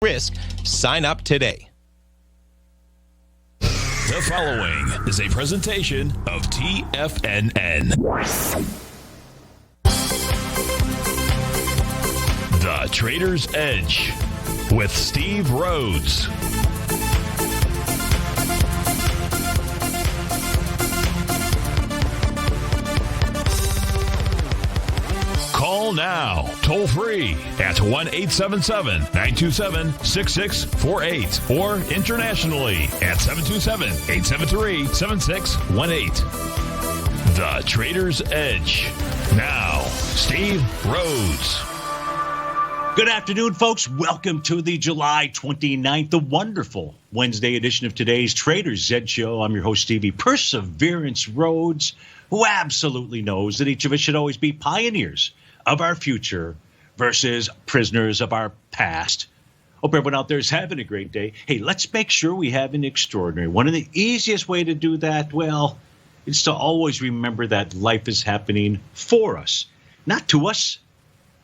risk. Sign up today. The following is a presentation of TFNN. The Trader's Edge with Steve Rhodes. Call now, toll free at 1-877-927-6648 or internationally at 727-873-7618. The Trader's Edge. Now, Steve Rhodes. Good afternoon, folks. Welcome to the July 29th, the wonderful Wednesday edition of today's Trader's Edge Show. I'm your host, Stevie Perseverance Rhodes, who absolutely knows that each of us should always be pioneers of our future versus prisoners of our past. Hope everyone out there is having a great day. Hey, let's make sure we have an extraordinary. One of the easiest way to do that, well, is to always remember that life is happening for us, not to us.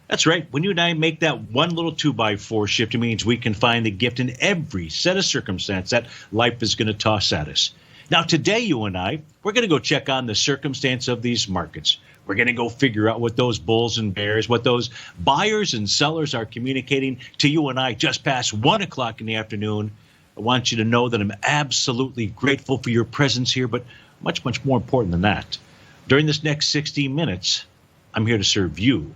That's right. When you and I make that one little 2x4 shift, it means we can find the gift in every set of circumstance that life is going to toss at us. Now, today, you and I, we're going to go check on the circumstance of these markets. We're going to go figure out what those bulls and bears, what those buyers and sellers are communicating to you and I just past 1 o'clock in the afternoon. I want you to know that I'm absolutely grateful for your presence here, but much, much more important than that. During this next 60 minutes, I'm here to serve you.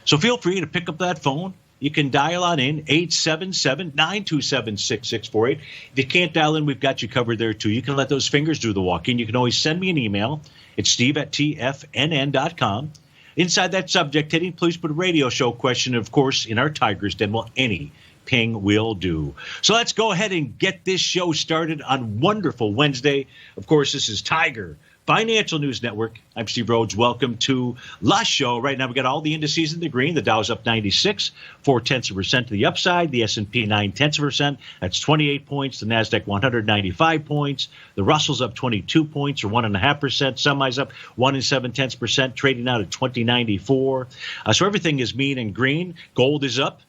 So feel free to pick up that phone. You can dial on in, 877-927-6648. If you can't dial in, we've got you covered there, too. You can let those fingers do the walking. You can always send me an email. It's steve@tfnn.com. Inside that subject heading, please put a radio show question, of course, in our Tiger's Den. Well, any ping will do. So let's go ahead and get this show started on wonderful Wednesday. Of course, this is Tiger Financial News Network. I'm Steve Rhodes. Welcome to La Show. Right now, we got all the indices in the green. The Dow's up 96, 0.4% to the upside. The S&P 0.9%. That's 28 points. The Nasdaq 195 points. The Russell's up 22 points, or 1.5%. Semi's up 1.7%, trading out at 2094. So everything is mean and green. Gold is up.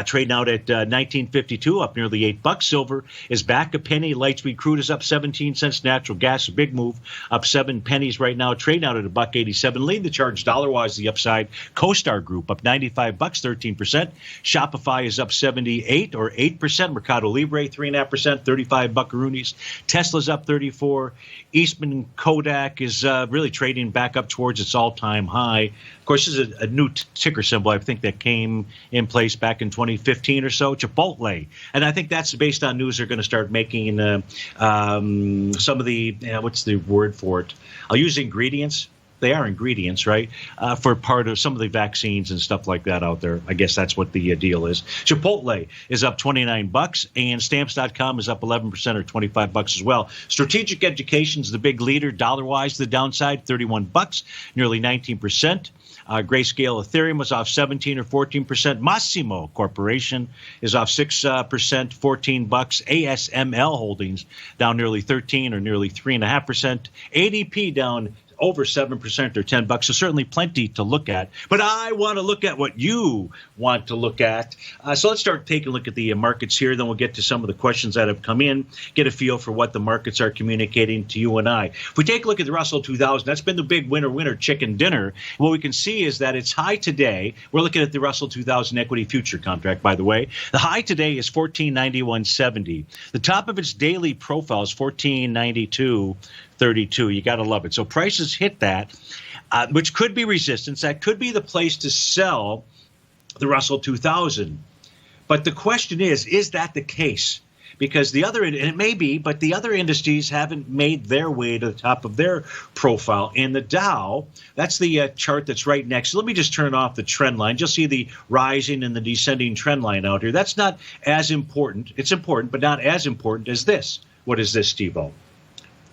Trading out at $19.52, up nearly $8. Silver is back a penny. Light sweet crude is up 17 cents. Natural gas, a big move, up 7 pennies right now. Trading out at $1.87. Leading the charge dollar-wise, the upside. CoStar Group up $95, 13%. Shopify is up 78 or 8%. Mercado Libre 3.5%, 35 buckaroonies. Tesla's up 34. Eastman Kodak is really trading back up towards its all-time high. Of course, this is a new ticker symbol, I think, that came in place back in 2015 or so, Chipotle. And I think that's based on news they're going to start making some of the, what's the word for it? I'll use ingredients. They are ingredients, right, for part of some of the vaccines and stuff like that out there. I guess that's what the deal is. Chipotle is up $29, and Stamps.com is up 11% or $25 as well. Strategic Education is the big leader, dollar-wise, the downside, $31, nearly 19%. Grayscale Ethereum was off 17 or 14%. Massimo Corporation is off 6%, $14. ASML Holdings down nearly 13 or nearly 3.5%. ADP down over 7% or $10. So certainly plenty to look at. But I want to look at what you want to look at. So let's start taking a look at the markets here. Then we'll get to some of the questions that have come in, get a feel for what the markets are communicating to you and I. If we take a look at the Russell 2000, that's been the big winner chicken dinner. What we can see is that it's high today. We're looking at the Russell 2000 equity future contract, by the way. The high today is 1491.70. The top of its daily profile is 1492.32. You got to love it. So prices hit that, which could be resistance. That could be the place to sell the Russell 2000. But the question is that the case? Because the other, and it may be, but the other indices haven't made their way to the top of their profile. And the Dow, that's the chart that's right next. So let me just turn off the trend line. You'll see the rising and the descending trend line out here. That's not as important. It's important, but not as important as this. What is this, Steve-O?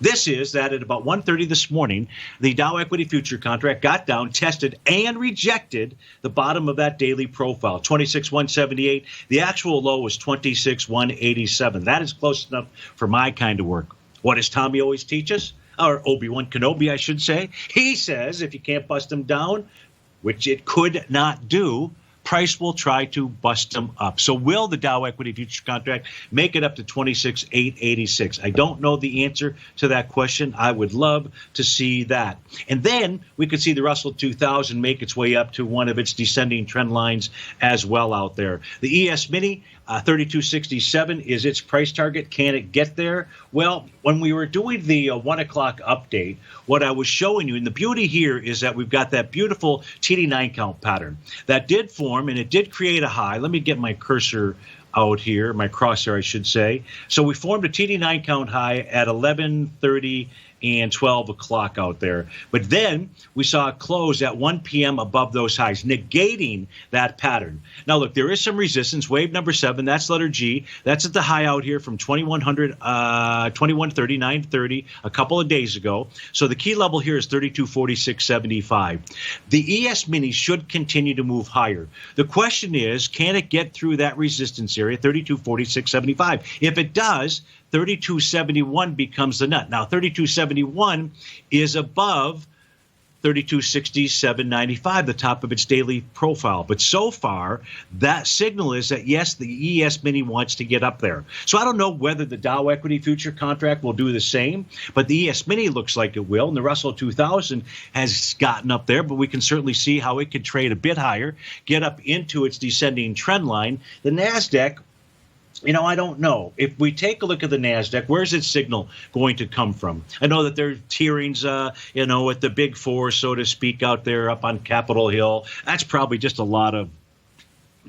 This is that at about 1:30 this morning, the Dow equity future contract got down, tested, and rejected the bottom of that daily profile, 26,178. The actual low was 26,187. That is close enough for my kind of work. What does Tommy always teach us? Or Obi-Wan Kenobi, I should say. He says if you can't bust them down, which it could not do, price will try to bust them up. So will the Dow equity future contract make it up to 26,886? I don't know the answer to that question. I would love to see that. And then we could see the Russell 2000 make its way up to one of its descending trend lines as well out there. The ES Mini, 3267 is its price target. Can it get there? Well, when we were doing the 1 o'clock update, what I was showing you, and the beauty here is that we've got that beautiful TD9 count pattern that did form, and it did create a high. Let me get my cursor out here, my crosshair, I should say. So we formed a TD9 count high at 11:30 and 12 o'clock out there. But then we saw it close at 1 p.m. above those highs, negating that pattern. Now, look, there is some resistance. Wave number 7, that's letter G. That's at the high out here from 2100, 2130, 930 a couple of days ago. So the key level here is 3246.75. The ES Mini should continue to move higher. The question is, can it get through that resistance area, 3246.75? If it does, 3271 becomes the nut. Now, 3271 is above 3267.95, the top of its daily profile. But so far, that signal is that, yes, the ES Mini wants to get up there. So I don't know whether the Dow equity future contract will do the same, but the ES Mini looks like it will, and the Russell 2000 has gotten up there, but we can certainly see how it could trade a bit higher, get up into its descending trend line. The Nasdaq, I don't know. If we take a look at the Nasdaq, where's its signal going to come from? I know that there are tierings, at the big four, so to speak, out there up on Capitol Hill. That's probably just a lot of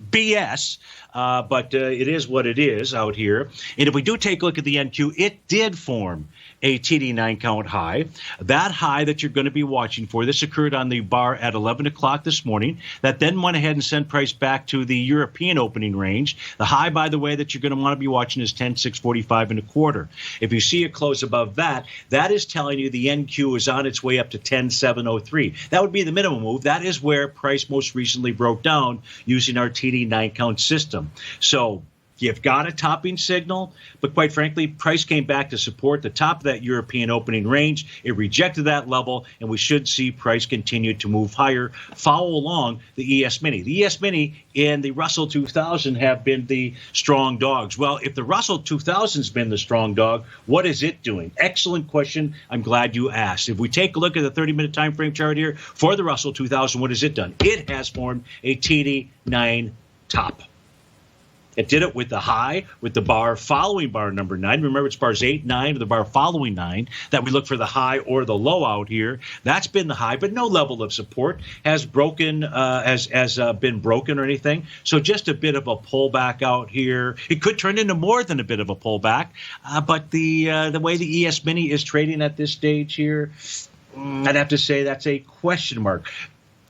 BS, but it is what it is out here. And if we do take a look at the NQ, it did form a TD9 count high. That high that you're going to be watching for, this occurred on the bar at 11 o'clock this morning. That then went ahead and sent price back to the European opening range. The high, by the way, that you're going to want to be watching is 10,645.25. If you see it close above that, that is telling you the NQ is on its way up to 10,703. That would be the minimum move. That is where price most recently broke down using our TD9 count system. So you've got a topping signal, but quite frankly, price came back to support the top of that European opening range. It rejected that level, and we should see price continue to move higher. Follow along the ES Mini. The ES Mini and the Russell 2000 have been the strong dogs. Well, if the Russell 2000's been the strong dog, what is it doing? Excellent question. I'm glad you asked. If we take a look at the 30-minute time frame chart here for the Russell 2000, what has it done? It has formed a TD9 top. It did it with the high, with the bar following bar number 9. Remember, it's bars 8, 9, or the bar following 9, that we look for the high or the low out here. That's been the high, but no level of support has broken, been broken or anything. So just a bit of a pullback out here. It could turn into more than a bit of a pullback, but the way the ES Mini is trading at this stage here, I'd have to say that's a question mark.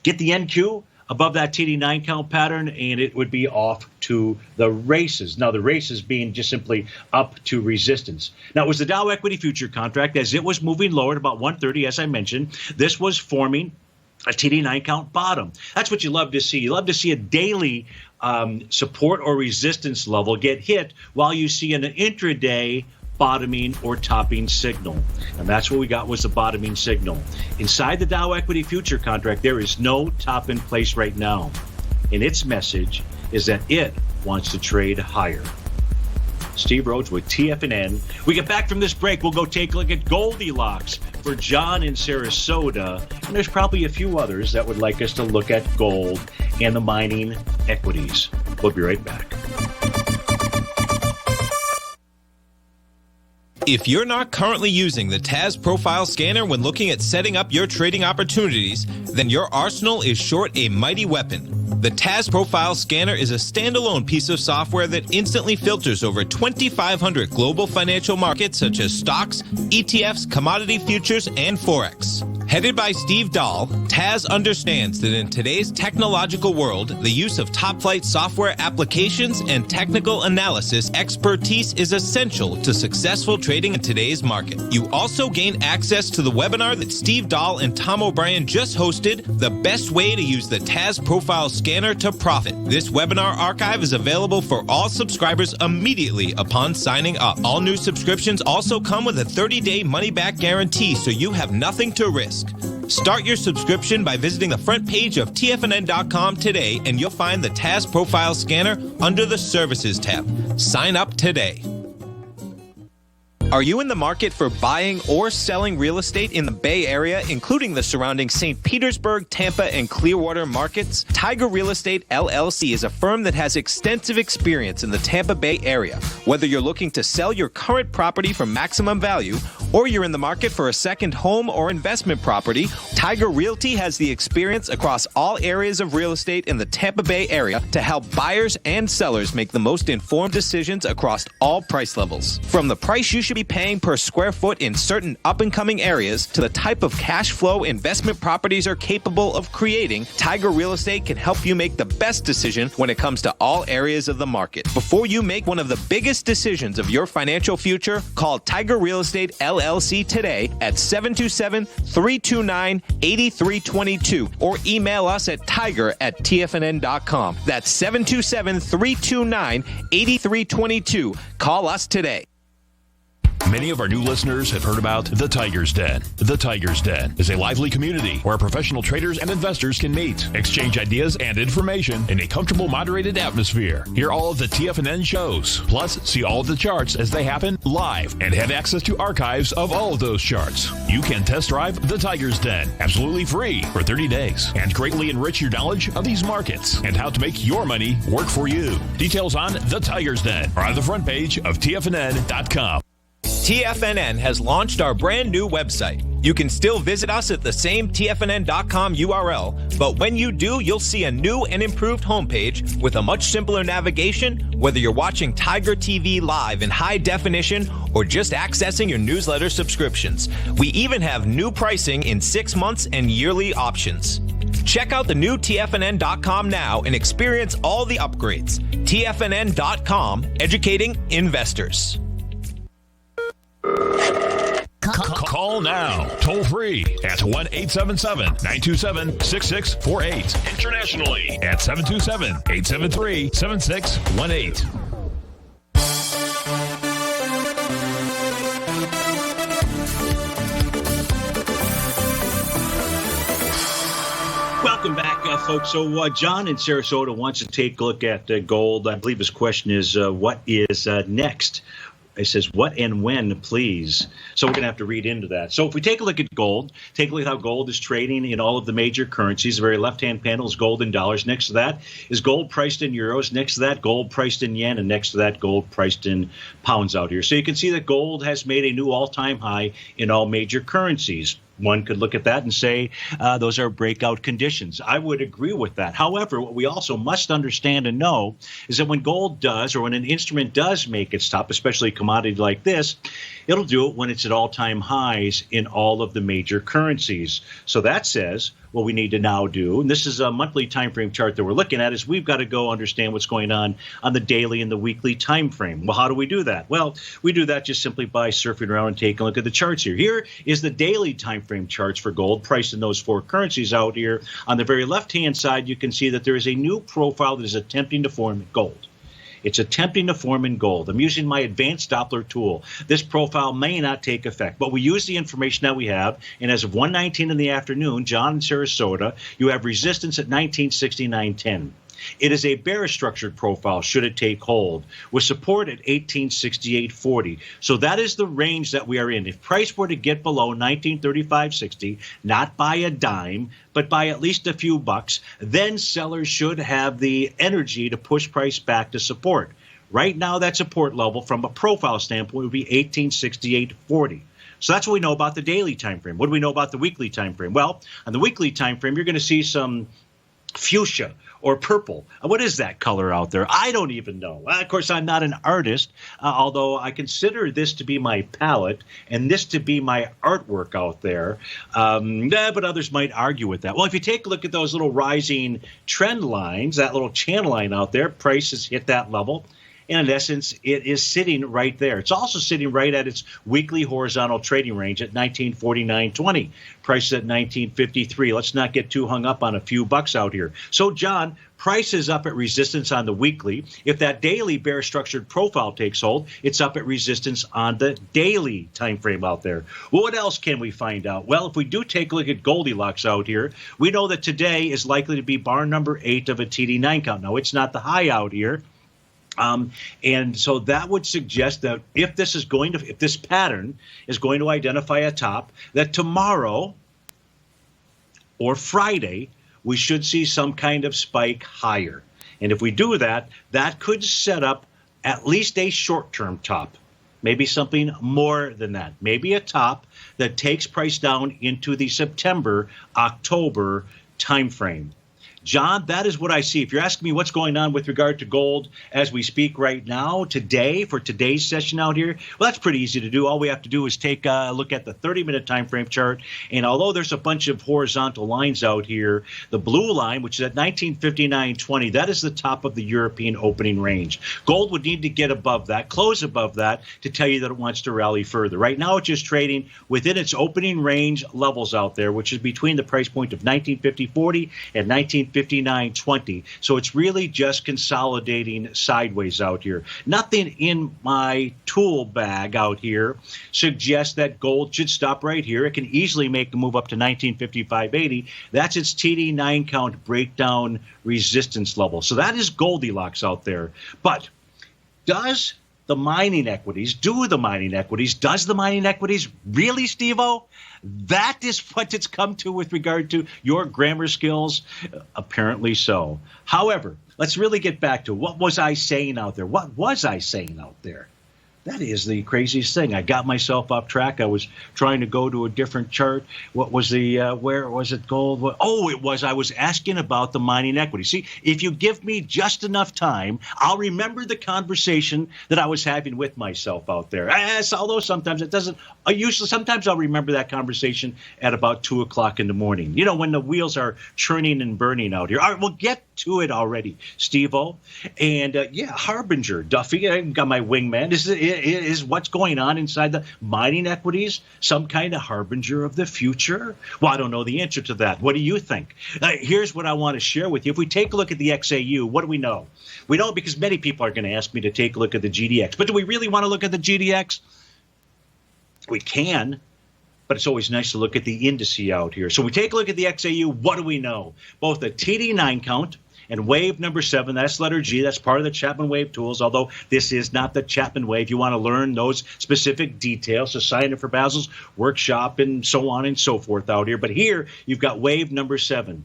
Get the NQ above that TD9 count pattern, and it would be off to the races. Now, the races being just simply up to resistance. Now, it was the Dow equity future contract. As it was moving lower at about 130, as I mentioned, this was forming a TD9 count bottom. That's what you love to see. You love to see a daily support or resistance level get hit while you see an intraday bottoming or topping signal. And that's what we got, was the bottoming signal. Inside the Dow equity future contract, there is no top in place right now. And its message is that it wants to trade higher. Steve Rhodes with TFNN. We get back from this break, we'll go take a look at Goldilocks for John in Sarasota. And there's probably a few others that would like us to look at gold and the mining equities. We'll be right back. If you're not currently using the Taz Profile Scanner when looking at setting up your trading opportunities, then your arsenal is short a mighty weapon. The Taz Profile Scanner is a standalone piece of software that instantly filters over 2,500 global financial markets such as stocks, ETFs, commodity futures, and Forex. Headed by Steve Dahl, Taz understands that in today's technological world, the use of top-flight software applications and technical analysis expertise is essential to successful trading in today's market. You also gain access to the webinar that Steve Dahl and Tom O'Brien just hosted, The Best Way to Use the Taz Profile Scanner to Profit. This webinar archive is available for all subscribers immediately upon signing up. All new subscriptions also come with a 30-day money-back guarantee, so you have nothing to risk. risk. Start your subscription by visiting the front page of TFNN.com today, and you'll find the Taz Profile Scanner under the Services tab. Sign up today. Are you in the market for buying or selling real estate in the Bay Area, including the surrounding St. Petersburg, Tampa, and Clearwater markets? Tiger Real Estate LLC is a firm that has extensive experience in the Tampa Bay area. Whether you're looking to sell your current property for maximum value, or you're in the market for a second home or investment property, Tiger Realty has the experience across all areas of real estate in the Tampa Bay area to help buyers and sellers make the most informed decisions across all price levels. From the price you should be paying per square foot in certain up-and-coming areas to the type of cash flow investment properties are capable of creating, Tiger Real Estate can help you make the best decision when it comes to all areas of the market. Before you make one of the biggest decisions of your financial future, call Tiger Real Estate LLC today at 727-329-8322 or email us at tiger@tfnn.com. That's 727-329-8322. Call us today. Many of our new listeners have heard about The Tiger's Den. The Tiger's Den is a lively community where professional traders and investors can meet, exchange ideas and information in a comfortable, moderated atmosphere. Hear all of the TFNN shows, plus see all of the charts as they happen live and have access to archives of all of those charts. You can test drive The Tiger's Den absolutely free for 30 days and greatly enrich your knowledge of these markets and how to make your money work for you. Details on The Tiger's Den are on the front page of TFNN.com. TFNN has launched our brand new website. You can still visit us at the same TFNN.com URL, but when you do, you'll see a new and improved homepage with a much simpler navigation, whether you're watching Tiger TV live in high definition or just accessing your newsletter subscriptions. We even have new pricing in 6 months and yearly options. Check out the new TFNN.com now and experience all the upgrades. TFNN.com, educating investors. Call now, toll free at 1-877-927-6648. Internationally at 727-873-7618. Welcome back, folks. So John in Sarasota wants to take a look at gold. I believe his question is, what is next? It says, what and when, please? So we're going to have to read into that. So if we take a look at gold, take a look at how gold is trading in all of the major currencies. The very left-hand panel is gold in dollars. Next to that is gold priced in euros. Next to that, gold priced in yen. And next to that, gold priced in pounds out here. So you can see that gold has made a new all-time high in all major currencies. One could look at that and say those are breakout conditions. I would agree with that. However, what we also must understand and know is that when gold does, or when an instrument does make its top, especially a commodity like this, it'll do it when it's at all-time highs in all of the major currencies. So that says what we need to now do, and this is a monthly time frame chart that we're looking at, is we've got to go understand what's going on the daily and the weekly time frame. Well, how do we do that? Well, we do that just simply by surfing around and taking a look at the charts here. Here is the daily time frame charts for gold priced in those four currencies out here. On the very left-hand side, you can see that there is a new profile that is attempting to form in gold. It's attempting to form in gold. I'm using my advanced Doppler tool. This profile may not take effect, but we use the information that we have. And as of 1:19 in the afternoon, John in Sarasota, you have resistance at 1969.10. It is a bearish structured profile should it take hold, with support at 1868.40. So that is the range that we are in. If price were to get below 1935.60, not by a dime, but by at least a few bucks, then sellers should have the energy to push price back to support. Right now, that support level from a profile standpoint would be 1868.40. So that's what we know about the daily time frame. What do we know about the weekly time frame? Well, on the weekly time frame, you're going to see some fuchsia or purple. What is that color out there? I don't even know. Of course, I'm not an artist, although I consider this to be my palette and this to be my artwork out there. But others might argue with that. Well, if you take a look at those little rising trend lines, that little channel line out there, price has hit that level. And in essence, it is sitting right there. It's also sitting right at its weekly horizontal trading range at 1949.20. Price at 1953. Let's not get too hung up on a few bucks out here. So, John, price is up at resistance on the weekly. If that daily bear structured profile takes hold, it's up at resistance on the daily time frame out there. Well, what else can we find out? Well, if we do take a look at Goldilocks out here, we know that today is likely to be bar number 8 of a TD9 count. Now, it's not the high out here. And so that would suggest that if this pattern is going to identify a top, that tomorrow or Friday, we should see some kind of spike higher. And if we do that, that could set up at least a short-term top, maybe something more than that, maybe a top that takes price down into the September, October timeframe. John, that is what I see. If you're asking me what's going on with regard to gold as we speak right now, today, for today's session out here, well, that's pretty easy to do. All we have to do is take a look at the 30-minute time frame chart. And although there's a bunch of horizontal lines out here, the blue line, which is at 1959.20, that is the top of the European opening range. Gold would need to get above that, close above that, to tell you that it wants to rally further. Right now, it's just trading within its opening range levels out there, which is between the price point of 1950.40 and 1959.20. So it's really just consolidating sideways out here. Nothing in my tool bag out here suggests that gold should stop right here. It can easily make a move up to 1955.80. That's its TD9 count breakdown resistance level. So that is Goldilocks out there. But does the mining equities really, Steve-O? That is what it's come to with regard to your grammar skills? Apparently so. However, let's really get back to what was I saying out there? What was I saying out there? That is the craziest thing. I got myself off track. I was trying to go to a different chart. What was the, where was it gold? I was asking about the mining equity. See, if you give me just enough time, I'll remember the conversation that I was having with myself out there. Although sometimes it doesn't, sometimes I'll remember that conversation at about 2 o'clock in the morning. You know, when the wheels are churning and burning out here. All right, we'll get to it already, Steve-O. And Harbinger, Duffy, I got my wingman. Is what's going on inside the mining equities some kind of harbinger of the future? Well, I don't know the answer to that. What do you think? Here's what I want to share with you. If we take a look at the XAU, what do we know? We know because many people are going to ask me to take a look at the GDX. But do we really want to look at the GDX? We can. But it's always nice to look at the indice out here. So we take a look at the XAU. What do we know? Both the TD9 count and wave number 7, that's letter G. That's part of the Chapman Wave tools, although this is not the Chapman Wave. You want to learn those specific details, so sign up for Basil's workshop and so on and so forth out here. But here, you've got wave number 7.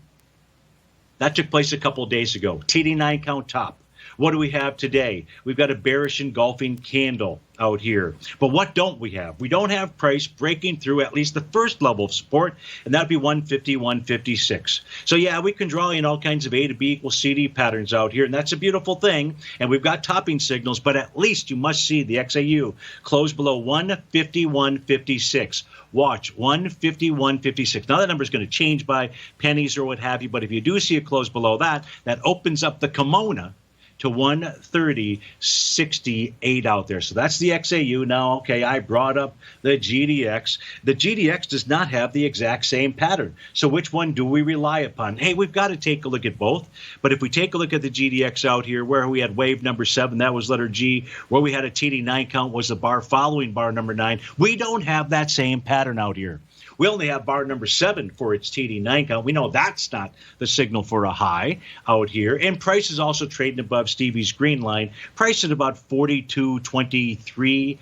That took place a couple of days ago. TD9 count top. What do we have today? We've got a bearish engulfing candle out here. But what don't we have? We don't have price breaking through at least the first level of support, and that would be 150, 156. So yeah, we can draw in all kinds of A to B equals CD patterns out here, and that's a beautiful thing. And we've got topping signals, but at least you must see the XAU close below 150, 156. Watch, 150, 156. Now that number is going to change by pennies or what have you, but if you do see it close below that, that opens up the kimono to 130.68 out there. So that's the XAU. Now, okay, I brought up the GDX. The GDX does not have the exact same pattern. So which one do we rely upon? Hey, we've got to take a look at both. But if we take a look at the GDX out here, where we had wave number 7, that was letter G. Where we had a TD9 count was the bar following bar number 9. We don't have that same pattern out here. We only have bar number 7 for its TD9 count. We know that's not the signal for a high out here. And price is also trading above Stevie's green line. Price at about 42.23,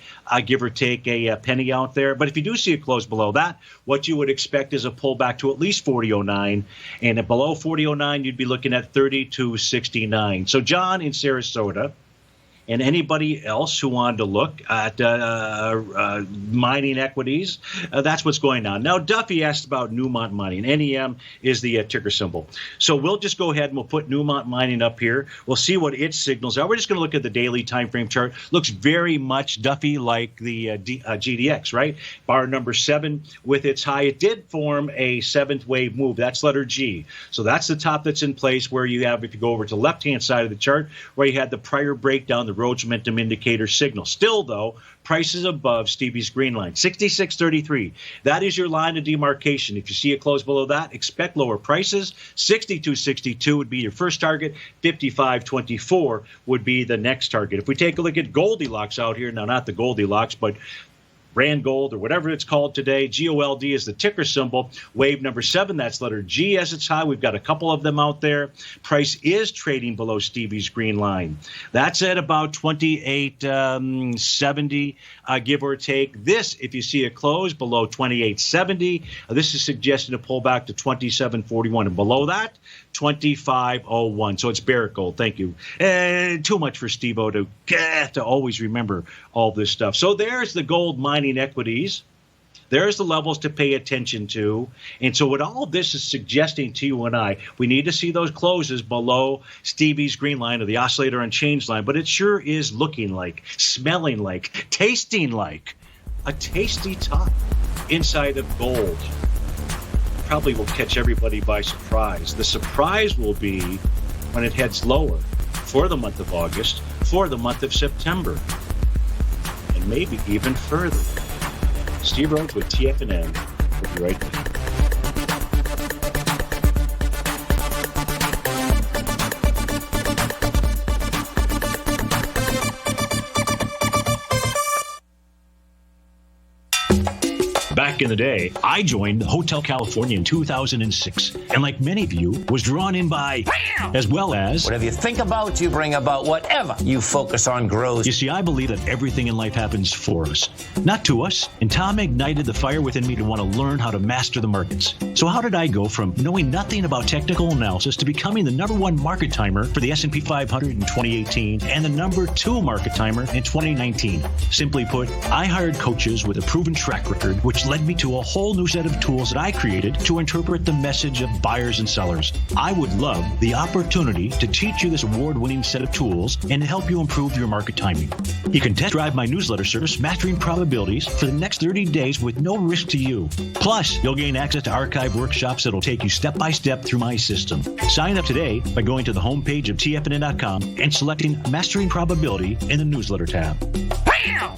give or take a penny out there. But if you do see it close below that, what you would expect is a pullback to at least 40.09. And at below 40.09, you'd be looking at 32.69. So John in Sarasota, and anybody else who wanted to look at mining equities, that's what's going on. Now, Duffy asked about Newmont Mining. NEM is the ticker symbol. So we'll just go ahead and we'll put Newmont Mining up here. We'll see what its signals are. We're just going to look at the daily time frame chart. Looks very much, Duffy, like the GDX, right? Bar number 7 with its high. It did form a 7th wave move. That's letter G. So that's the top that's in place where you have, if you go over to the left-hand side of the chart, where you had the prior breakdown, the Rhodes Momentum Indicator signal. Still, though, price is above Stevie's green line, 66.33. That is your line of demarcation. If you see it close below that, expect lower prices. 62.62 would be your first target. 55.24 would be the next target. If we take a look at Goldilocks out here, now not the Goldilocks, but Rand Gold or whatever it's called today. GOLD is the ticker symbol. Wave number 7, that's letter G as it's high. We've got a couple of them out there. Price is trading below Stevie's green line. That's at about 28.70, give or take. This, if you see it close below 28.70, this is suggesting a pullback to 27.41. And below that, 25.01. So it's Barrick Gold. Thank you. Too much for Steve-O to always remember all this stuff. So there's the gold mining equities. There's the levels to pay attention to. And so what all of this is suggesting to you and I, we need to see those closes below Stevie's green line or the oscillator unchanged line. But it sure is looking like, smelling like, tasting like a tasty top inside of gold. Probably will catch everybody by surprise. The surprise will be when it heads lower for the month of August, for the month of September, and maybe even further. Steve Rhodes with TFNN. We'll be right back. Back in the day, I joined Hotel California in 2006, and like many of you, was drawn in by, as well as, whatever you think about, you bring about. Whatever you focus on grows. You see, I believe that everything in life happens for us, not to us, and Tom ignited the fire within me to want to learn how to master the markets. So how did I go from knowing nothing about technical analysis to becoming the #1 market timer for the S&P 500 in 2018 and the #2 market timer in 2019? Simply put, I hired coaches with a proven track record, which led me to a whole new set of tools that I created to interpret the message of buyers and sellers. I would love the opportunity to teach you this award-winning set of tools and to help you improve your market timing. You can test drive my newsletter service, Mastering Probabilities, for the next 30 days with no risk to you. Plus, you'll gain access to archived workshops that'll take you step-by-step through my system. Sign up today by going to the homepage of TFNN.com and selecting Mastering Probability in the newsletter tab. Bam!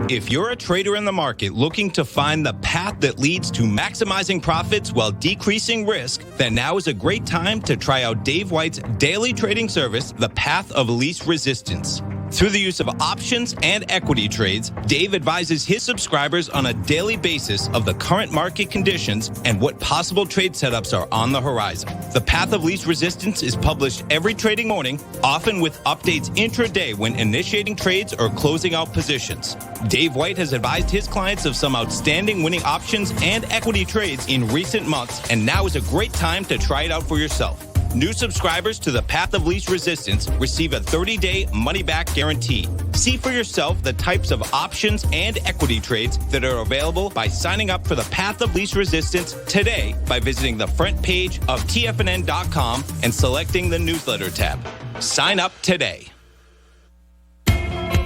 If you're a trader in the market looking to find the path that leads to maximizing profits while decreasing risk, then now is a great time to try out Dave White's daily trading service, The Path of Least Resistance. Through the use of options and equity trades, Dave advises his subscribers on a daily basis of the current market conditions and what possible trade setups are on the horizon. The Path of Least Resistance is published every trading morning, often with updates intraday when initiating trades or closing out positions. Dave White has advised his clients of some outstanding winning options and equity trades in recent months, and now is a great time to try it out for yourself. New subscribers to the Path of Least Resistance receive a 30-day money-back guarantee. See for yourself the types of options and equity trades that are available by signing up for the Path of Least Resistance today by visiting the front page of TFNN.com and selecting the newsletter tab. Sign up today.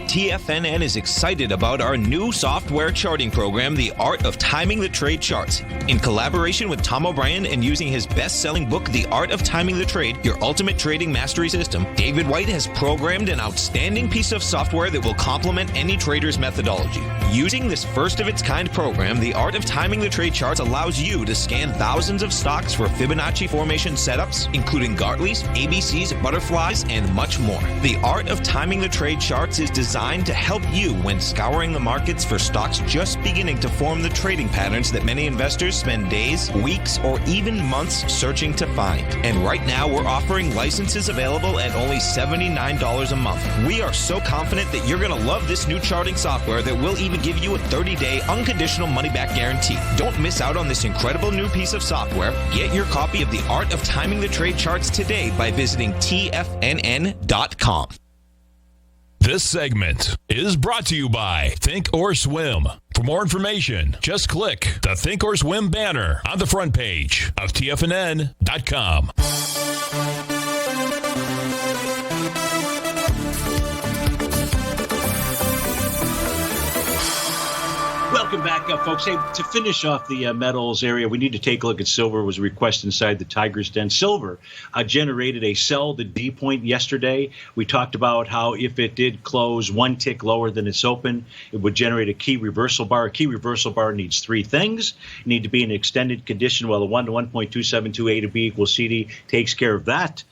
TFNN is excited about our new software charting program, The Art of Timing the Trade Charts. In collaboration with Tom O'Brien and using his best-selling book, The Art of Timing the Trade, Your Ultimate Trading Mastery System, David White has programmed an outstanding piece of software that will complement any trader's methodology. Using this first-of-its-kind program, The Art of Timing the Trade Charts allows you to scan thousands of stocks for Fibonacci formation setups, including Gartley's, ABC's, butterflies, and much more. The Art of Timing the Trade Charts is designed to help you when scouring the markets for stocks just beginning to form the trading patterns that many investors spend days, weeks, or even months searching to find. And right now, we're offering licenses available at only $79 a month. We are so confident that you're going to love this new charting software that will even give you a 30-day unconditional money-back guarantee. Don't miss out on this incredible new piece of software. Get your copy of The Art of Timing the Trade Charts today by visiting TFNN.com. This segment is brought to you by Think or Swim. For more information, just click the Think or Swim banner on the front page of TFNN.com. Welcome back folks. Hey, to finish off the metals area, we need to take a look at silver. It was a request inside the Tiger's Den. Silver generated a sell the D point yesterday. We talked about how if it did close one tick lower than its open, it would generate a key reversal bar. A key reversal bar needs three things. You need to be in an extended condition while the 1 to 1.272 A to B equals CD takes care of that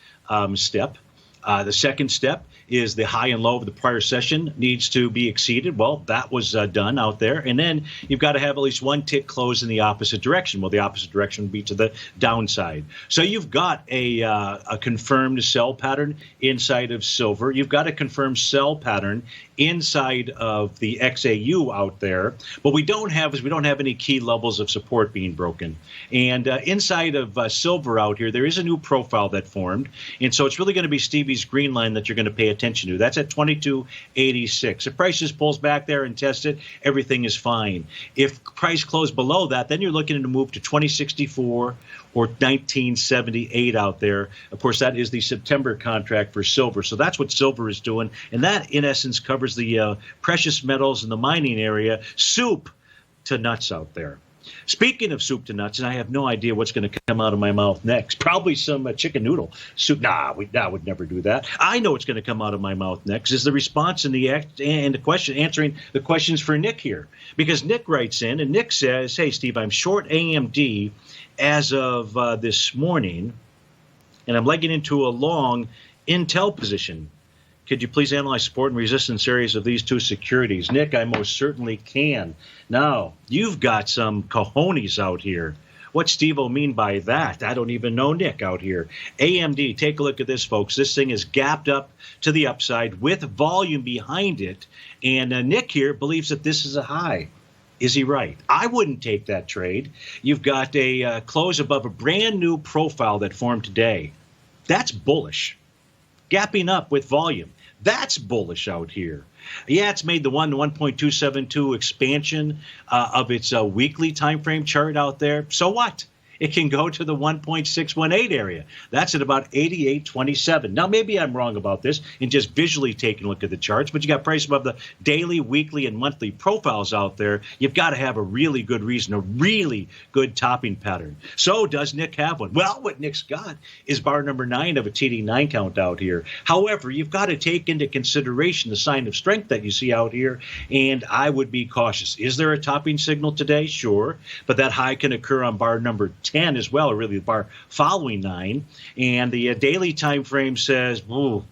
step. The second step is the high and low of the prior session needs to be exceeded. Well, that was done out there. And then you've got to have at least one tick close in the opposite direction. Well, the opposite direction would be to the downside. So you've got a confirmed sell pattern inside of silver. You've got a confirmed sell pattern inside of the XAU out there. What we don't have any key levels of support being broken. And inside of silver out here, there is a new profile that formed. And so it's really going to be Stevie's green line that you're going to pay attention to. That's at 22.86. If price just pulls back there and tests it, everything is fine. If price closed below that, then you're looking to move to 2064 or 1978 out there. Of course, that is the September contract for silver. So that's what silver is doing. And that, in essence, covers the precious metals in the mining area, soup to nuts out there. Speaking of soup to nuts, and I have no idea what's going to come out of my mouth next. Probably some chicken noodle soup. I would never do that. I know what's going to come out of my mouth next is the response and the question, answering the questions for Nick here. Because Nick writes in, and Nick says, hey, Steve, I'm short AMD as of this morning, and I'm legging into a long Intel position. Could you please analyze support and resistance areas of these two securities? Nick, I most certainly can. Now, you've got some cojones out here. What's Steve-O mean by that? I don't even know Nick out here. AMD, take a look at this, folks. This thing is gapped up to the upside with volume behind it. And Nick here believes that this is a high. Is he right? I wouldn't take that trade. You've got a close above a brand new profile that formed today. That's bullish. Gapping up with volume. That's bullish out here. Yeah, it's made the 1 to 1.272 expansion of its weekly time frame chart out there. So what? It can go to the 1.618 area. That's at about 88.27. Now, maybe I'm wrong about this and just visually taking a look at the charts, but you got price above the daily, weekly, and monthly profiles out there. You've got to have a really good reason, a really good topping pattern. So does Nick have one? Well, what Nick's got is bar number 9 of a TD9 count out here. However, you've got to take into consideration the sign of strength that you see out here, and I would be cautious. Is there a topping signal today? Sure, but that high can occur on bar number 10 as well, or really the bar following 9. And the daily time frame says,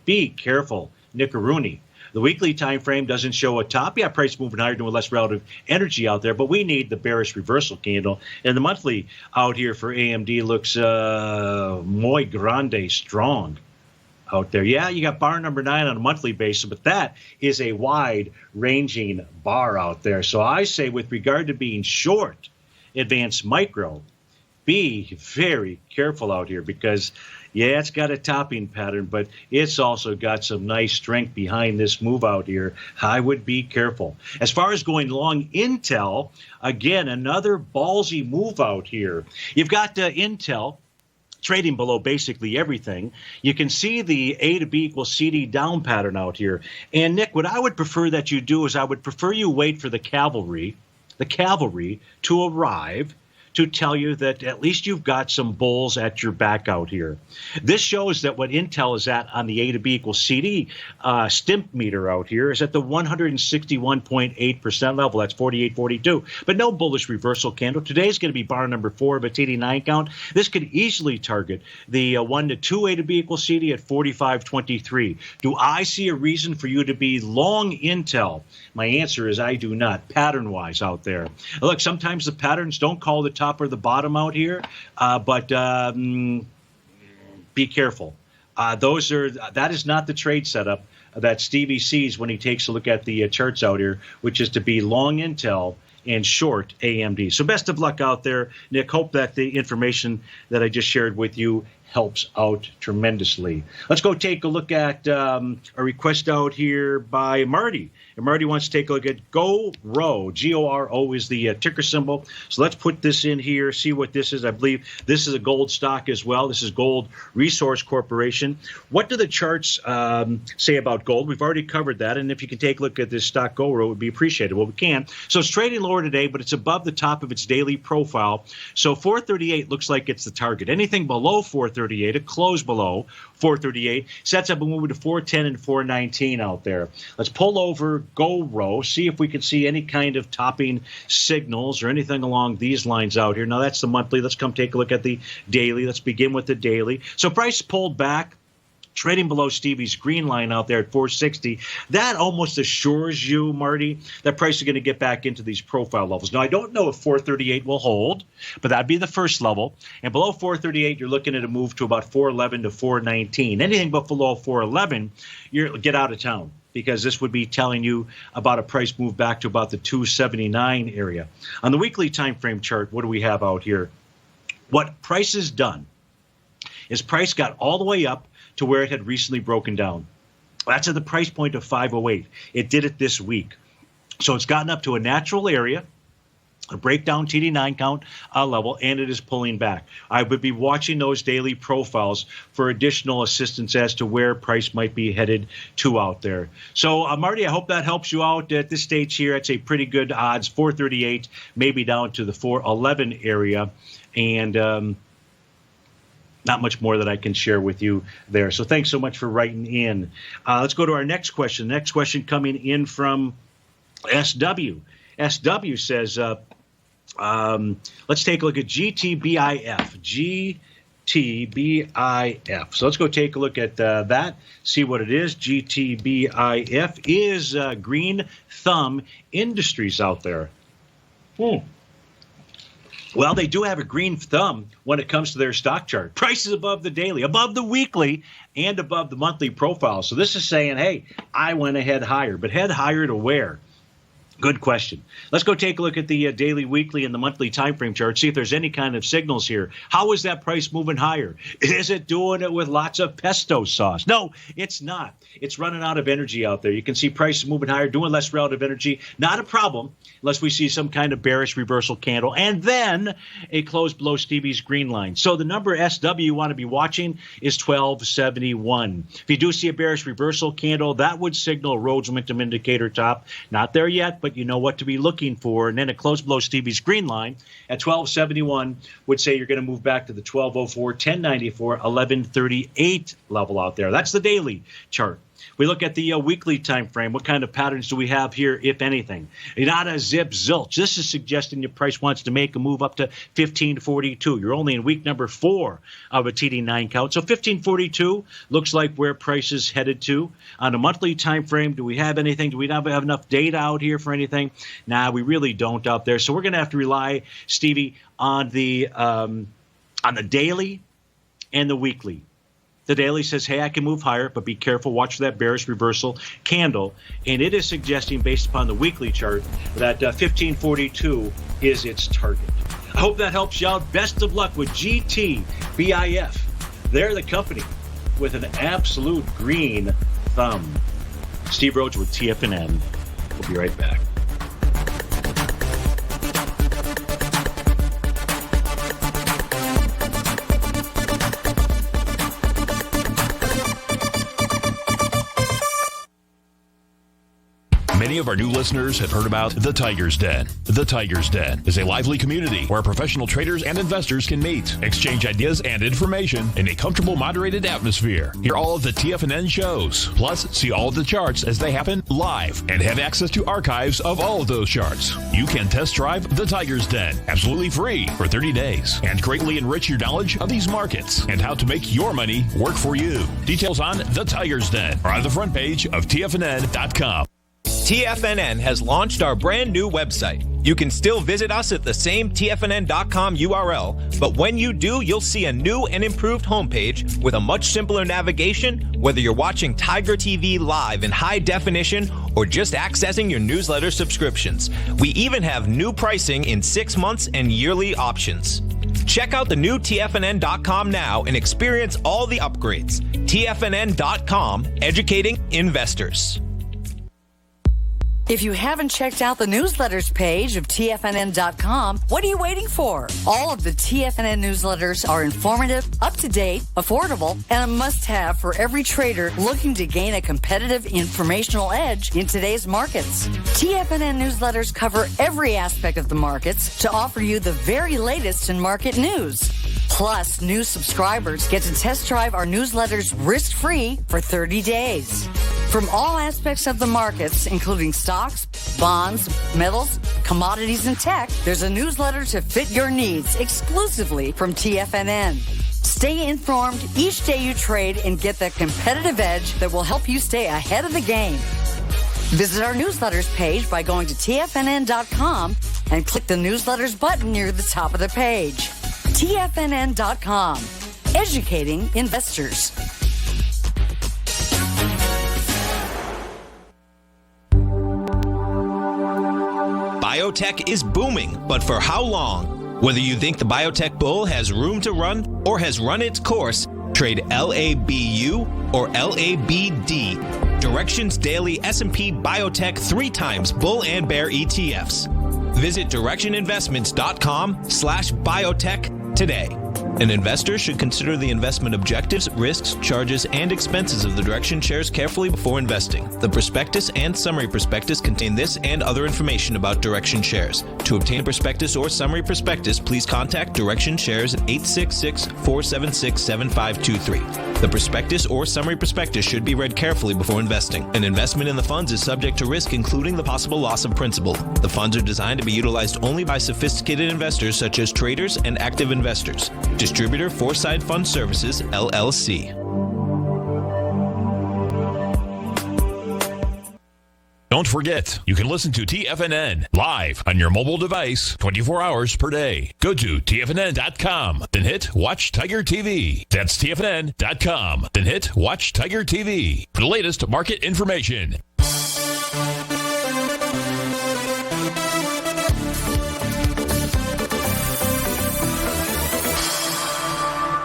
be careful, Nickaroonie. The weekly time frame doesn't show a top. Yeah, price moving higher, doing less relative energy out there, but we need the bearish reversal candle. And the monthly out here for AMD looks muy grande, strong out there. Yeah, you got bar number 9 on a monthly basis, but that is a wide-ranging bar out there. So I say with regard to being short advanced micro, be very careful out here because, yeah, it's got a topping pattern, but it's also got some nice strength behind this move out here. I would be careful. As far as going long Intel, again, another ballsy move out here. You've got Intel trading below basically everything. You can see the A to B equals CD down pattern out here. And, Nick, what I would prefer that you do is I would prefer you wait for the cavalry to arrive to tell you that at least you've got some bulls at your back out here. This shows that what Intel is at on the A to B equals CD stimp meter out here is at the 161.8% level. That's 48.42. But no bullish reversal candle. Today's going to be bar number 4 of a TD9 count. This could easily target the 1 to 2 A to B equals CD at 45.23. Do I see a reason for you to be long Intel? My answer is I do not, pattern-wise out there. Look, sometimes the patterns don't call the top or the bottom out here, but be careful. That is not the trade setup that Stevie sees when he takes a look at the charts out here, which is to be long Intel and short AMD. So best of luck out there, Nick. Hope that the information that I just shared with you helps out tremendously. Let's go take a look at a request out here by Marty. And Marty wants to take a look at GORO. GORO is the ticker symbol. So let's put this in here, see what this is. I believe this is a gold stock as well. This is Gold Resource Corporation. What do the charts say about gold? We've already covered that. And if you can take a look at this stock GORO, it would be appreciated. Well, we can. So it's trading lower today, but it's above the top of its daily profile. So 438 looks like it's the target. Anything below 438, a close below 438, sets up a move to 410 and 419 out there. Let's pull over GORO, see if we can see any kind of topping signals or anything along these lines out here. Now, that's the monthly. Let's come take a look at the daily. Let's begin with the daily. So price pulled back, trading below Stevie's green line out there at 460. That almost assures you, Marty, that price is going to get back into these profile levels. Now, I don't know if 438 will hold, but that'd be the first level. And below 438, you're looking at a move to about 411 to 419. Anything but below 411, you get out of town, because this would be telling you about a price move back to about the 279 area. On the weekly time frame chart, what do we have out here? What price has done is price got all the way up to where it had recently broken down. That's at the price point of 508. It did it this week. So it's gotten up to a natural area, a breakdown TD9 count level, and it is pulling back. I would be watching those daily profiles for additional assistance as to where price might be headed to out there. So, Marty, I hope that helps you out at this stage here. It's a pretty good odds, 438, maybe down to the 411 area, and not much more that I can share with you there. So thanks so much for writing in. Let's go to our next question. Next question coming in from SW. SW says, let's take a look at GTBIF. GTBIF. So let's go take a look at that, see what it is. GTBIF is Green Thumb Industries out there. Well, they do have a green thumb when it comes to their stock chart. Prices above the daily, above the weekly, and above the monthly profile. So this is saying, hey, I went ahead higher. But head higher to where? Good question. Let's go take a look at the daily, weekly, and the monthly time frame chart, see if there's any kind of signals here. How is that price moving higher? Is it doing it with lots of pesto sauce? No, it's not. It's running out of energy out there. You can see prices moving higher, doing less relative energy. Not a problem unless we see some kind of bearish reversal candle and then a close below Stevie's green line. So the number SW you want to be watching is 1271. If you do see a bearish reversal candle, that would signal a Rhodes momentum indicator top. Not there yet, but you know what to be looking for. And then a close below Stevie's green line at 1271 would say you're going to move back to the 1204, 1094, 1138 level out there. That's the daily chart. We look at the weekly time frame. What kind of patterns do we have here, if anything? Not a zip zilch. This is suggesting your price wants to make a move up to 1542. You're only in week number 4 of a TD9 count. So 1542 looks like where price is headed to. On a monthly time frame, do we have anything? Do we not have enough data out here for anything? Nah, we really don't out there. So we're going to have to rely, Stevie, on the daily and the weekly. The daily says, hey, I can move higher, but be careful. Watch for that bearish reversal candle. And it is suggesting, based upon the weekly chart, that 1542 is its target. I hope that helps you out. Best of luck with GTBIF. They're the company with an absolute green thumb. Steve Rhodes with TFNN. We'll be right back. Many of our new listeners have heard about The Tiger's Den. The Tiger's Den is a lively community where professional traders and investors can meet, exchange ideas and information in a comfortable, moderated atmosphere. Hear all of the TFNN shows, plus see all of the charts as they happen live and have access to archives of all of those charts. You can test drive The Tiger's Den absolutely free for 30 days and greatly enrich your knowledge of these markets and how to make your money work for you. Details on The Tiger's Den are on the front page of TFNN.com. TFNN has launched our brand new website. You can still visit us at the same TFNN.com URL, but when you do, you'll see a new and improved homepage with a much simpler navigation, whether you're watching Tiger TV live in high definition or just accessing your newsletter subscriptions. We even have new pricing in 6 months and yearly options. Check out the new TFNN.com now and experience all the upgrades. TFNN.com, educating investors. If you haven't checked out the newsletters page of TFNN.com, what are you waiting for? All of the TFNN newsletters are informative, up-to-date, affordable, and a must-have for every trader looking to gain a competitive informational edge in today's markets. TFNN newsletters cover every aspect of the markets to offer you the very latest in market news. Plus, new subscribers get to test drive our newsletters risk-free for 30 days. From all aspects of the markets, including stocks, bonds, metals, commodities, and tech, there's a newsletter to fit your needs exclusively from TFNN. Stay informed each day you trade and get that competitive edge that will help you stay ahead of the game. Visit our newsletters page by going to TFNN.com and click the newsletters button near the top of the page. TFNN.com, educating investors. Biotech is booming, but for how long? Whether you think the biotech bull has room to run or has run its course, trade LABU or LABD. Directions Daily S&P Biotech 3 times bull and bear ETFs. Visit directioninvestments.com/biotech today. An investor should consider the investment objectives, risks, charges, and expenses of the Direction shares carefully before investing. The prospectus and summary prospectus contain this and other information about Direction shares. To obtain a prospectus or summary prospectus, please contact Direction shares at 866-476-7523. The prospectus or summary prospectus should be read carefully before investing. An investment in the funds is subject to risk, including the possible loss of principal. The funds are designed to be utilized only by sophisticated investors such as traders and active investors. Distributor Foreside Fund Services, LLC. Don't forget, you can listen to TFNN live on your mobile device 24 hours per day. Go to TFNN.com, then hit Watch Tiger TV. That's TFNN.com, then hit Watch Tiger TV for the latest market information.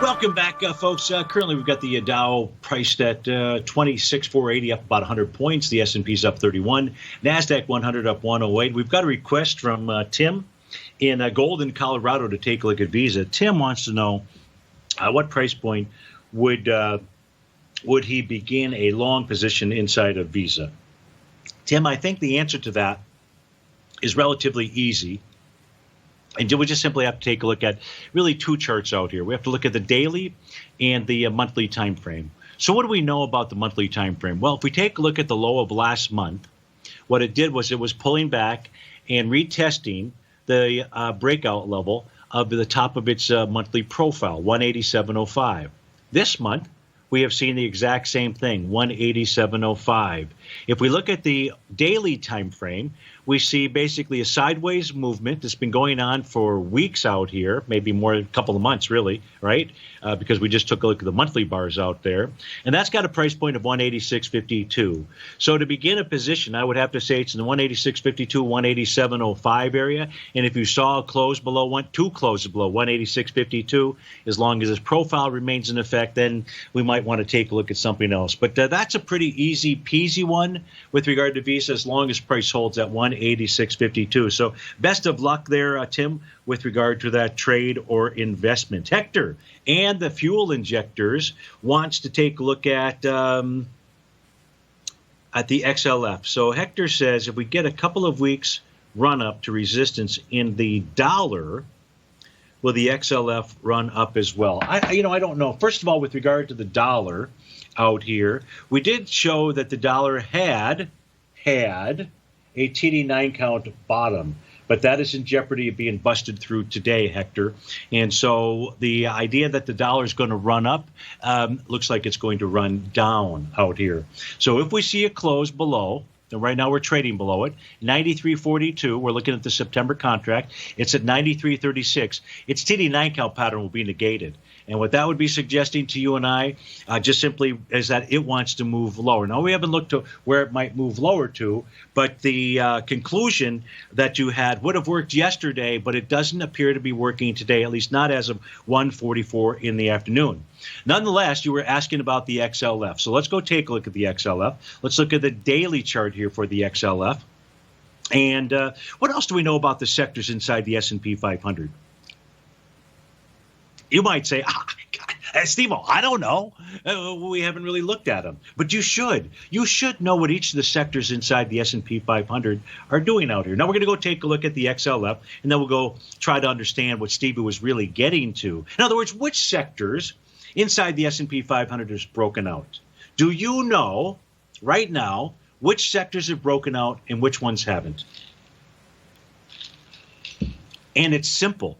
Welcome back, folks. Currently, we've got the Dow priced at 26,480, up about 100 points. The S&P's up 31. Nasdaq 100 up 108. We've got a request from Tim in Golden, Colorado, to take a look at Visa. Tim wants to know what price point would he begin a long position inside of Visa. Tim, I think the answer to that is relatively easy. And we just simply have to take a look at really 2 charts out here. We have to look at the daily and the monthly time frame. So what do we know about the monthly time frame? Well, if we take a look at the low of last month, what it did was it was pulling back and retesting the breakout level of the top of its monthly profile, 187.05. This month, we have seen the exact same thing, 187.05. If we look at the daily time frame, we see basically a sideways movement that's been going on for weeks out here, maybe more a couple of months, really, right? Because we just took a look at the monthly bars out there. And that's got a price point of 186.52. So to begin a position, I would have to say it's in the 186.52, 187.05 area. And if you saw a close below 2 closes below 186.52, as long as this profile remains in effect, then we might want to take a look at something else. But that's a pretty easy peasy one with regard to Visa, as long as price holds at 186.52. So best of luck there, Tim, with regard to that trade or investment. Hector and the fuel injectors wants to take a look at the XLF. So Hector says if we get a couple of weeks run up to resistance in the dollar, will the XLF run up as well? I don't know. First of all, with regard to the dollar out here, we did show that the dollar had a TD9 count bottom, but that is in jeopardy of being busted through today, Hector. And so the idea that the dollar is going to run up looks like it's going to run down out here. So if we see a close below, and right now we're trading below it, 93.42. We're looking at the September contract. It's at 93.36. Its TD9 count pattern will be negated. And what that would be suggesting to you and I just simply is that it wants to move lower. Now, we haven't looked to where it might move lower to, but the conclusion that you had would have worked yesterday, but it doesn't appear to be working today, at least not as of 1:44 in the afternoon. Nonetheless, you were asking about the XLF. So let's go take a look at the XLF. Let's look at the daily chart here for the XLF. And what else do we know about the sectors inside the S&P 500? You might say, Steve-O, I don't know. We haven't really looked at them. But you should. You should know what each of the sectors inside the S&P 500 are doing out here. Now, we're going to go take a look at the XLF, and then we'll go try to understand what Stevie was really getting to. In other words, which sectors inside the S&P 500 is broken out? Do you know right now which sectors have broken out and which ones haven't? And it's simple.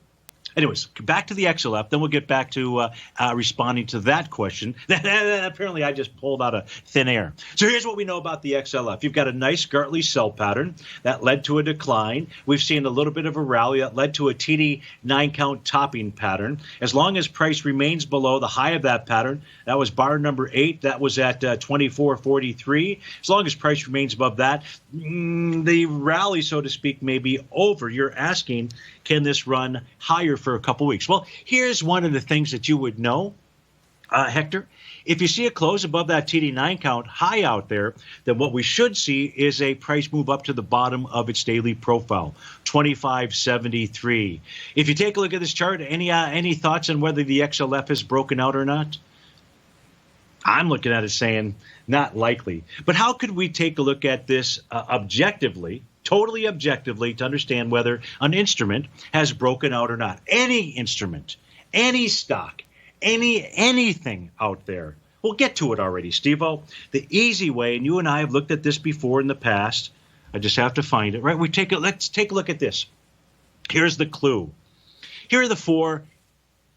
Anyways, back to the XLF, then we'll get back to responding to that question that apparently I just pulled out of thin air. So here's what we know about the XLF. You've got a nice Gartley sell pattern that led to a decline. We've seen a little bit of a rally that led to a TD 9-count topping pattern. As long as price remains below the high of that pattern, that was bar number 8, that was at 24.43. As long as price remains above that, the rally, so to speak, may be over. You're asking, can this run higher for a couple weeks? Well, here's one of the things that you would know, Hector. If you see a close above that TD9 count high out there, then what we should see is a price move up to the bottom of its daily profile, 25.73. If you take a look at this chart, any thoughts on whether the XLF has broken out or not? I'm looking at it saying not likely. But how could we take a look at this objectively, totally objectively, to understand whether an instrument has broken out or not? Any instrument, any stock, anything out there. We'll get to it already, Steve-O. The easy way, and you and I have looked at this before in the past. I just have to find it, right? Let's take a look at this. Here's the clue. Here are the 4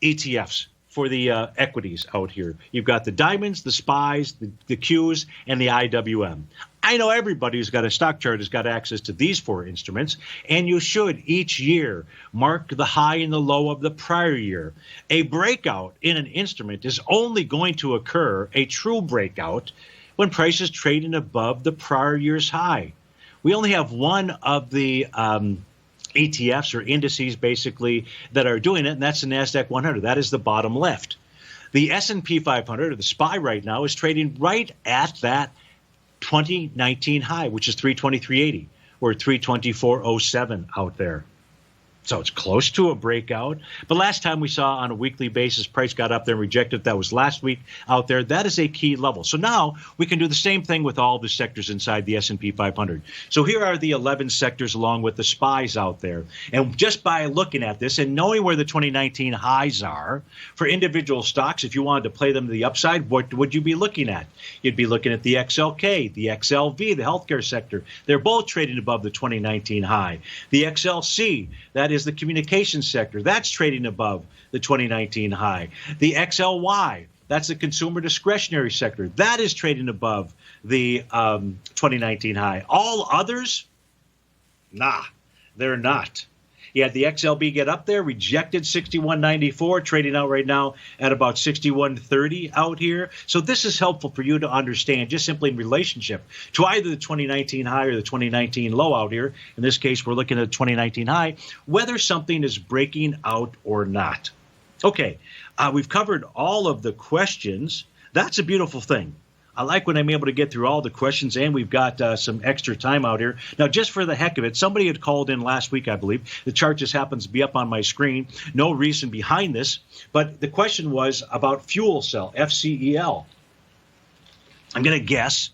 ETFs for the equities out here. You've got the diamonds, the SPYs, the Qs, and the IWM. I know everybody who's got a stock chart has got access to these 4 instruments, and you should each year mark the high and the low of the prior year. A breakout in an instrument is only going to occur, a true breakout, when price is trading above the prior year's high. We only have one of the ETFs or indices basically that are doing it, and that's the Nasdaq 100. That is the bottom left. The S&P 500, or the SPY right now, is trading right at that 2019 high, which is 323.80 or 324.07 out there. So it's close to a breakout. But last time we saw on a weekly basis, price got up there and rejected. That was last week out there. That is a key level. So now we can do the same thing with all the sectors inside the S&P 500. So here are the 11 sectors along with the SPYs out there. And just by looking at this and knowing where the 2019 highs are for individual stocks, if you wanted to play them to the upside, what would you be looking at? You'd be looking at the XLK, the XLV, the healthcare sector. They're both trading above the 2019 high. The XLC, that is the communication sector, that's trading above the 2019 high. The XLY, that's the consumer discretionary sector, that is trading above the 2019 high. All others, nah, they're not. You had the XLB get up there, rejected 61.94, trading out right now at about 61.30 out here. So this is helpful for you to understand just simply in relationship to either the 2019 high or the 2019 low out here. In this case, we're looking at the 2019 high, whether something is breaking out or not. Okay, we've covered all of the questions. That's a beautiful thing. I like when I'm able to get through all the questions, and we've got some extra time out here. Now, just for the heck of it, somebody had called in last week, I believe. The chart just happens to be up on my screen. No reason behind this, but the question was about fuel cell, FCEL. I'm going to guess,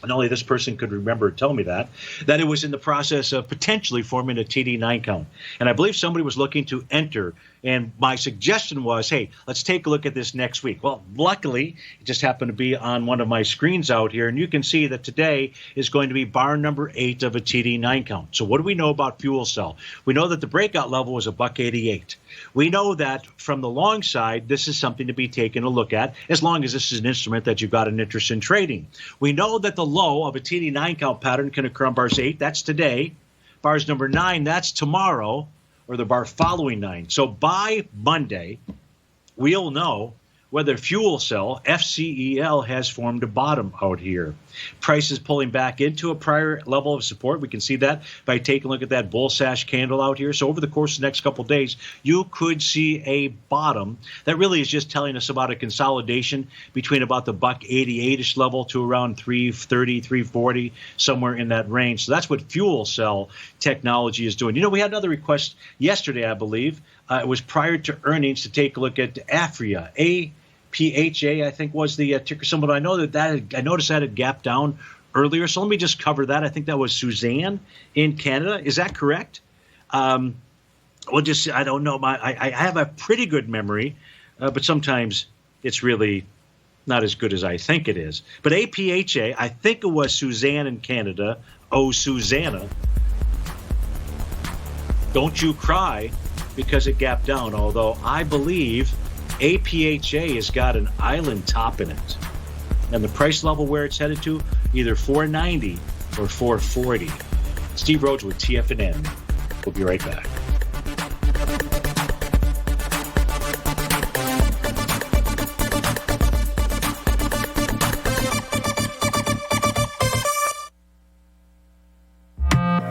and only this person could remember tell me that it was in the process of potentially forming a TD9 count. And I believe somebody was looking to enter, and my suggestion was, hey, let's take a look at this next week. Well, luckily, it just happened to be on one of my screens out here, and you can see that today is going to be bar number 8 of a TD9 count. So what do we know about fuel cell? We know that the breakout level was $1.88. We know that from the long side, this is something to be taken a look at, as long as this is an instrument that you've got an interest in trading. We know that the low of a TD9 count pattern can occur on bars 8, that's today. Bars number 9, that's tomorrow, or the bar following 9. So by Monday, we'll know whether fuel cell, FCEL, has formed a bottom out here. Price is pulling back into a prior level of support. We can see that by taking a look at that bull sash candle out here. So over the course of the next couple of days, you could see a bottom. That really is just telling us about a consolidation between about the $188-ish level to around 330, 340, somewhere in that range. So that's what fuel cell technology is doing. You know, we had another request yesterday, I believe. It was prior to earnings to take a look at Afria, APHA, I think was the ticker symbol. I know I noticed that had gapped down earlier, so let me just cover that. I think that was Suzanne in Canada. Is that correct? I don't know. I have a pretty good memory, but sometimes it's really not as good as I think it is. But APHA, I think it was Suzanne in Canada. Oh, Susanna, don't you cry because it gapped down, although I believe APHA has got an island top in it. And the price level where it's headed to, either 490 or 440. Steve Rhodes with TFNN. We'll be right back.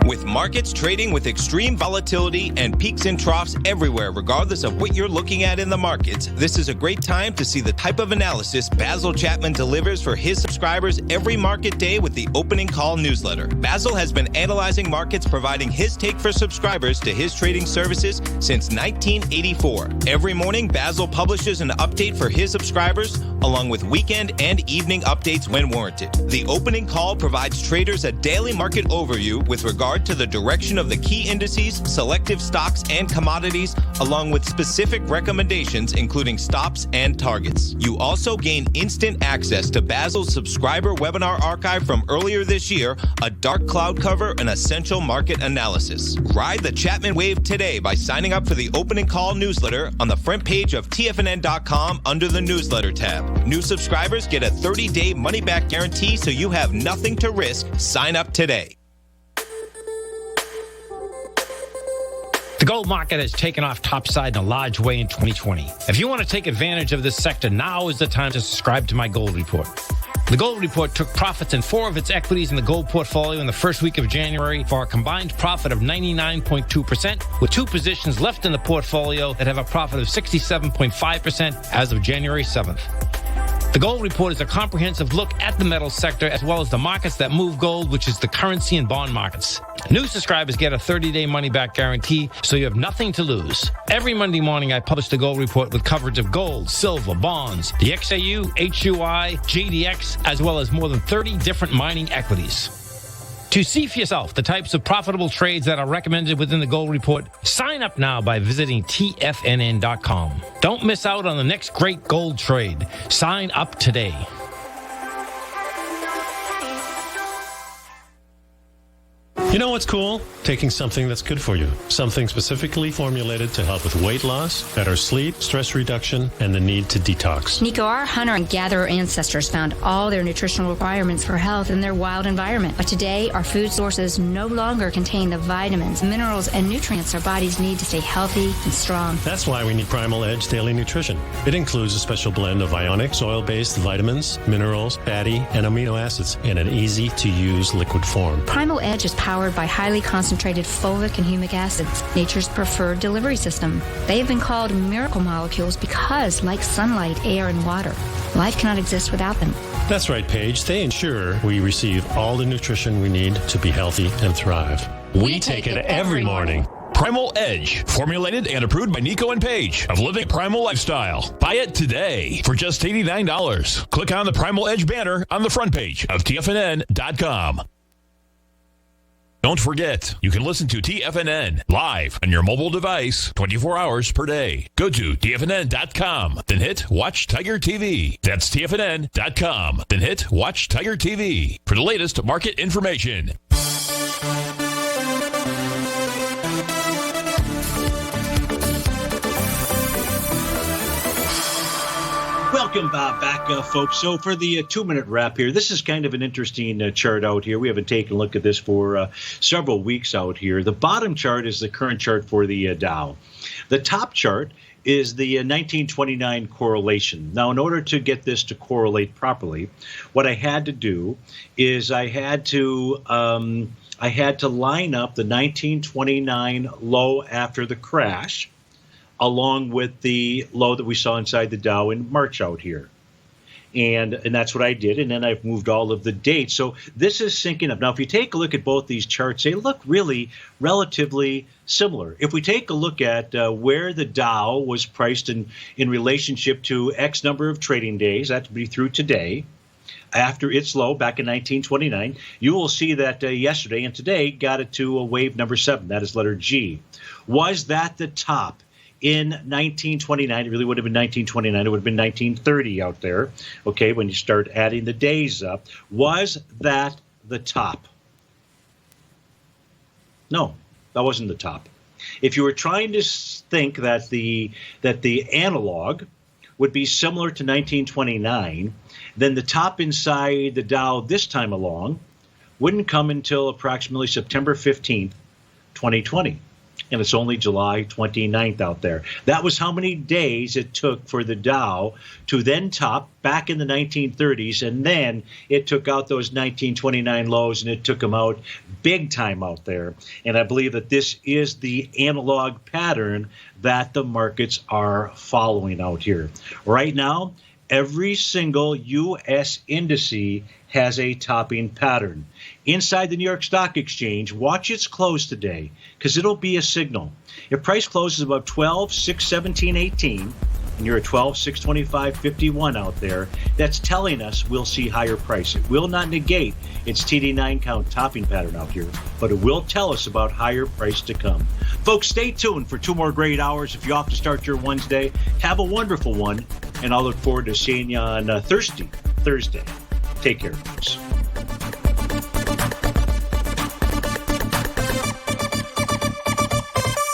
With markets trading with extreme volatility and peaks and troughs everywhere, regardless of what you're looking at in the markets, this is a great time to see the type of analysis Basil Chapman delivers for his subscribers every market day with the Opening Call newsletter. Basil has been analyzing markets, providing his take for subscribers to his trading services since 1984. Every morning, Basil publishes an update for his subscribers, along with weekend and evening updates when warranted. The Opening Call provides traders a daily market overview with regard to the direction of the key indices, selective stocks, and commodities, along with specific recommendations, including stops and targets. You also gain instant access to Basil's subscriber webinar archive from earlier this year, a dark cloud cover, and essential market analysis. Ride the Chapman wave today by signing up for the Opening Call newsletter on the front page of TFNN.com under the newsletter tab. New subscribers get a 30-day money-back guarantee, so you have nothing to risk. Sign up today. The gold market has taken off topside in a large way in 2020. If you want to take advantage of this sector, now is the time to subscribe to my gold report. The gold report took profits in 4 of its equities in the gold portfolio in the first week of January for a combined profit of 99.2%, with 2 positions left in the portfolio that have a profit of 67.5% as of January 7th. The Gold Report is a comprehensive look at the metals sector as well as the markets that move gold, which is the currency and bond markets. New subscribers get a 30-day money-back guarantee, so you have nothing to lose. Every Monday morning, I publish the Gold Report with coverage of gold, silver, bonds, the XAU, HUI, GDX, as well as more than 30 different mining equities. To see for yourself the types of profitable trades that are recommended within the Gold Report, sign up now by visiting TFNN.com. Don't miss out on the next great gold trade. Sign up today. You know what's cool? Taking something that's good for you. Something specifically formulated to help with weight loss, better sleep, stress reduction, and the need to detox. Nico, our hunter and gatherer ancestors found all their nutritional requirements for health in their wild environment. But today, our food sources no longer contain the vitamins, minerals, and nutrients our bodies need to stay healthy and strong. That's why we need Primal Edge Daily Nutrition. It includes a special blend of ionic, oil-based vitamins, minerals, fatty, and amino acids in an easy-to-use liquid form. Primal Edge is powered by highly concentrated fulvic and humic acids, nature's preferred delivery system. They have been called miracle molecules because, like sunlight, air, and water, life cannot exist without them. That's right, Paige. They ensure we receive all the nutrition we need to be healthy and thrive. We take it every morning. Primal Edge, formulated and approved by Nico and Paige of Living a Primal Lifestyle. Buy it today for just $89. Click on the Primal Edge banner on the front page of TFNN.com. Don't forget, you can listen to TFNN live on your mobile device 24 hours per day. Go to TFNN.com, then hit Watch Tiger TV. That's TFNN.com, then hit Watch Tiger TV for the latest market information. Welcome back, folks. So for the 2-minute wrap here, this is kind of an interesting chart out here. We haven't taken a look at this for several weeks out here. The bottom chart is the current chart for the Dow. The top chart is the 1929 correlation. Now, in order to get this to correlate properly, what I had to do is I had to line up the 1929 low after the crash along with the low that we saw inside the Dow in March out here. And that's what I did. And then I've moved all of the dates. So this is syncing up. Now, if you take a look at both these charts, they look really relatively similar. If we take a look at where the Dow was priced in relationship to X number of trading days, that would be through today, after its low back in 1929, you will see that yesterday and today got it to a wave number 7. That is letter G. Was that the top? In 1929, it really would have been 1929. It would have been 1930 out there, okay, when you start adding the days up. Was that the top? No, that wasn't the top. If you were trying to think that the analog would be similar to 1929, then the top inside the Dow this time along wouldn't come until approximately September 15th, 2020. And it's only July 29th out there. That was how many days it took for the Dow to then top back in the 1930s, and then it took out those 1929 lows, and it took them out big time out there. And I believe that this is the analog pattern that the markets are following out here. Right now, every single U.S. indice has a topping pattern. Inside the New York Stock Exchange, watch its close today, because it'll be a signal. If price closes above 12,617.18, and you're at 12,625.51 out there, that's telling us we'll see higher price. It will not negate its TD9 count topping pattern out here, but it will tell us about higher price to come. Folks, stay tuned for 2 more great hours. If you're off to start your Wednesday, have a wonderful one, and I'll look forward to seeing you on Thursday. Take care, folks.